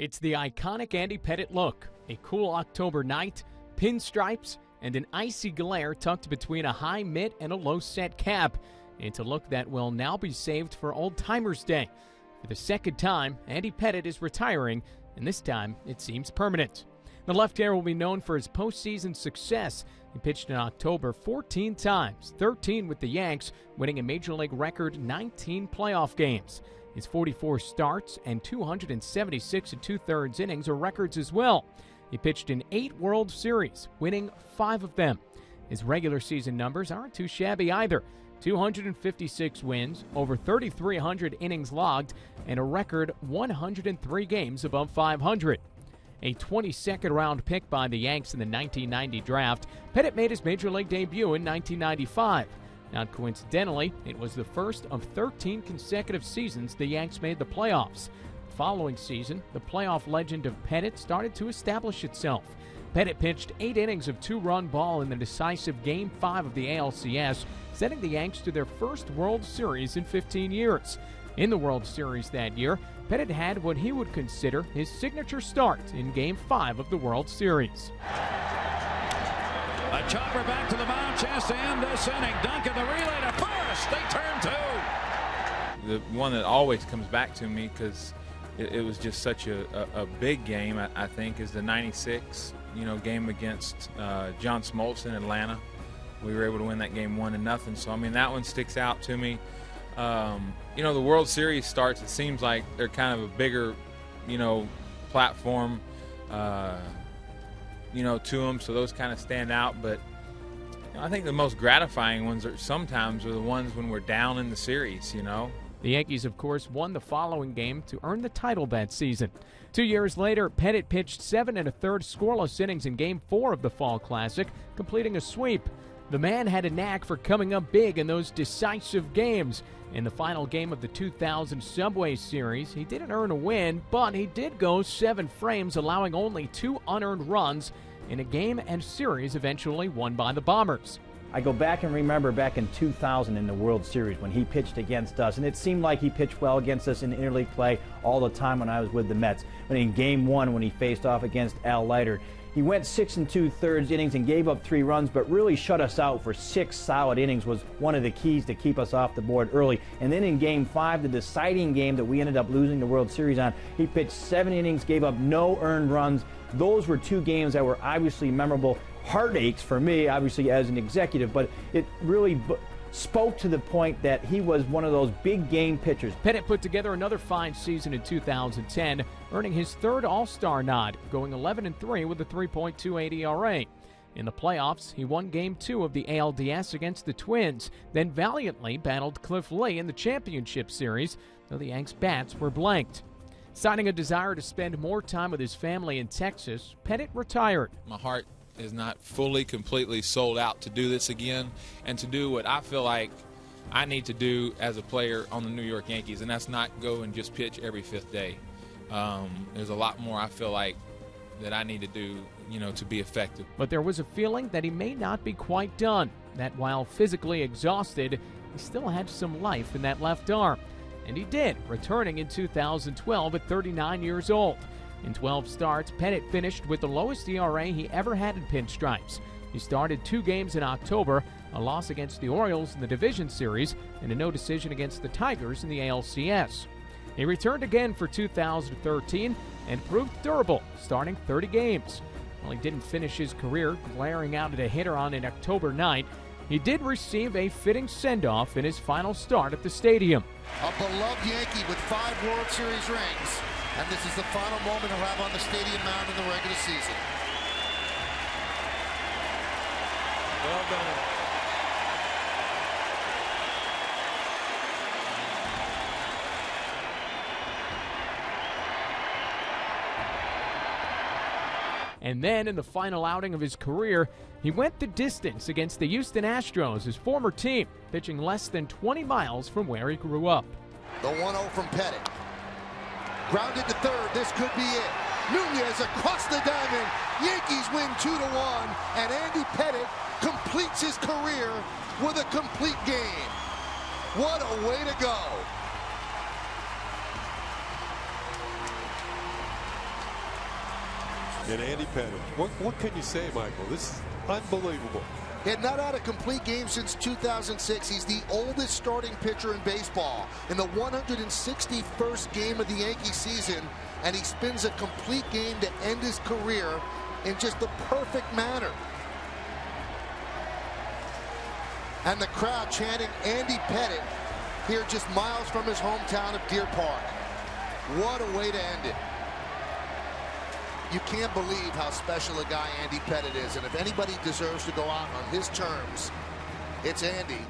It's the iconic Andy Pettitte look, a cool October night, pinstripes, and an icy glare tucked between a high mitt and a low-set cap. It's a look that will now be saved for Old Timers Day. For the second time, Andy Pettitte is retiring, and this time it seems permanent. The left-hander will be known for his postseason success. He pitched in October 14 times, 13 with the Yanks, winning a Major League record 19 playoff games. His 44 starts and 276 2/3 innings are records as well. He pitched in 8 World Series, winning 5 of them. His regular season numbers aren't too shabby either. 256 wins, over 3,300 innings logged, and a record 103 games above 500. A 22nd round pick by the Yanks in the 1990 draft, Pettitte made his Major League debut in 1995. Not coincidentally, it was the first of 13 consecutive seasons the Yanks made the playoffs. The following season, the playoff legend of Pettitte started to establish itself. Pettitte pitched 8 innings of 2-run ball in the decisive Game 5 of the ALCS, setting the Yanks to their first World Series in 15 years. In the World Series that year, Pettitte had what he would consider his signature start in Game 5 of the World Series. A chopper back to the mound, chance to end this inning. Duncan, the relay to first. They turn 2. The one that always comes back to me because it was just such a big game, I think, is the 96 game against John Smoltz in Atlanta. We were able to win that game 1-0. So, I mean, that one sticks out to me. The World Series starts, it seems like they're kind of a bigger, platform, to them, so those kind of stand out. But I think the most gratifying ones sometimes are the ones when we're down in the series, The Yankees, of course, won the following game to earn the title that season. 2 years later, Pettitte pitched 7 1/3 scoreless innings in Game 4 of the Fall Classic, completing a sweep. The man had a knack for coming up big in those decisive games. In the final game of the 2000 Subway Series, he didn't earn a win, but he did go 7 frames, allowing only 2 unearned runs in a game and series eventually won by the Bombers. I go back and remember back in 2000 in the World Series when he pitched against us, and it seemed like he pitched well against us in interleague play all the time when I was with the Mets. But in Game 1 when he faced off against Al Leiter, he went 6 2/3 innings and gave up 3 runs, but really shut us out for 6 solid innings was one of the keys to keep us off the board early. And then in Game 5, the deciding game that we ended up losing the World Series on, he pitched 7 innings, gave up no earned runs. Those were 2 games that were obviously memorable. Heartaches for me, obviously, as an executive, but it really spoke to the point that he was one of those big game pitchers. Pettitte put together another fine season in 2010, earning his 3rd All-Star nod, going 11-3 with a 3.28 ERA. In the playoffs, he won Game 2 of the ALDS against the Twins, then valiantly battled Cliff Lee in the championship series, though the Yanks' bats were blanked. Citing a desire to spend more time with his family in Texas, Pettitte retired. My heart is not fully, completely sold out to do this again and to do what I feel like I need to do as a player on the New York Yankees, and that's not go and just pitch every 5th day. There's a lot more I feel like that I need to do, to be effective. But there was a feeling that he may not be quite done, that while physically exhausted, he still had some life in that left arm. And he did, returning in 2012 at 39 years old. In 12 starts, Pettitte finished with the lowest ERA he ever had in pinstripes. He started 2 games in October, a loss against the Orioles in the division series, and a no decision against the Tigers in the ALCS. He returned again for 2013 and proved durable, starting 30 games. While he didn't finish his career glaring out at a hitter on an October night, he did receive a fitting send-off in his final start at the stadium. A beloved Yankee with 5 World Series rings. And this is the final moment he'll have on the stadium mound in the regular season. Well done. And then in the final outing of his career, he went the distance against the Houston Astros, his former team, pitching less than 20 miles from where he grew up. The 1-0 from Pettitte. Grounded to 3rd, this could be it. Nunez across the diamond. Yankees win 2-1, and Andy Pettitte completes his career with a complete game. What a way to go. And Andy Pettitte. What can you say, Michael? This is unbelievable. He had not had a complete game since 2006. He's the oldest starting pitcher in baseball. In the 161st game of the Yankee season, and he spins a complete game to end his career in just the perfect manner. And the crowd chanting Andy Pettitte here just miles from his hometown of Deer Park. What a way to end it. You can't believe how special a guy Andy Pettitte is, and if anybody deserves to go out on his terms, it's Andy.